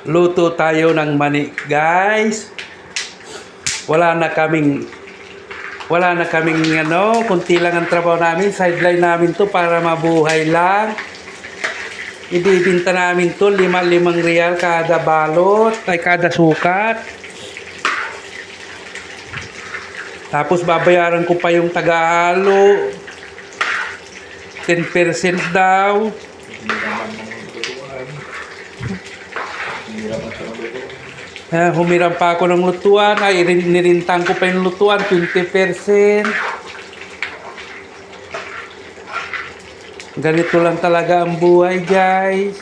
Luto tayo ng mani, guys. Wala na kaming kunti lang ang trabaho namin. Sideline namin to para mabuhay lang. Ibibinta namin to 5 real kada balot, ay kada sukat. Tapos babayaran ko pa yung tagahalo. 10% daw. Humiram pa ako ng lutuan. Ay, nirintang ko pa yung lutuan. 20%. Ganito lang talaga ang buhay, guys.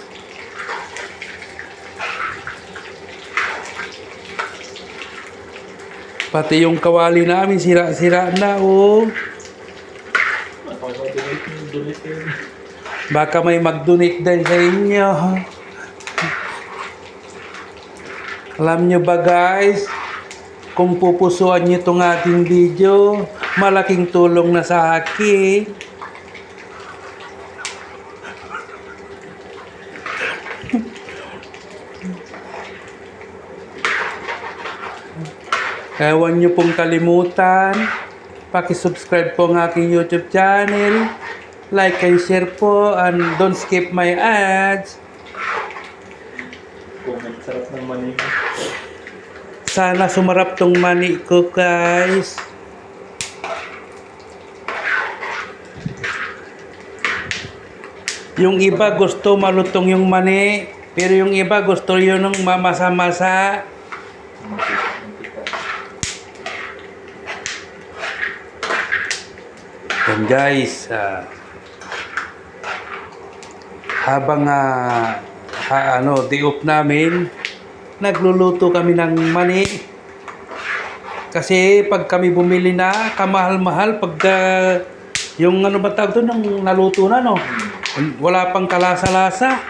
Pati yung kawali namin, sira-sira na, oh. Baka may mag-donate din sa inyo. Alam nyo ba, guys, kung pupusuan nyo itong ating video, malaking tulong na sa akin. Kaya huwag nyo pong kalimutan, pakisubscribe po ang aking YouTube channel, like and share po, and don't skip my ads. Sarap ng mani. Sana sumarap tong mani ko, guys. Yung iba gusto malutong yung mani, pero yung iba gusto yun ng mamasa-masa. And guys, habang day off namin, nagluluto kami ng mani. Kasi pag kami bumili na, kamahal-mahal pag yung ano ba tawag doon, nang naluto na, no? Wala pang kalasa-lasa.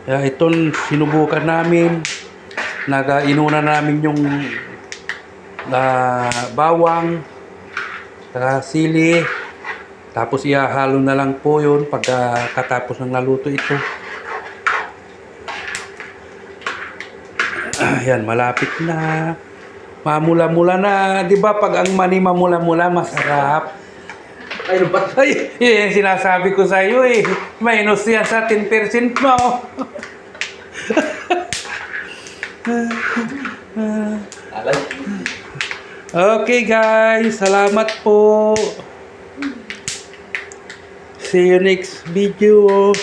Kaya itong sinubukan namin, inuna namin yung bawang, sili, tapos ihahalo na lang po yun pagkatapos ng naluto ito. Ayan, malapit na. Mamula-mula na. Di ba pag ang mani mamula-mula, masarap? Ay, ba? Ay, yun yung sinasabi ko sa iyo eh. Minus yan sa 10% mo. Okay guys, salamat po. See you next video.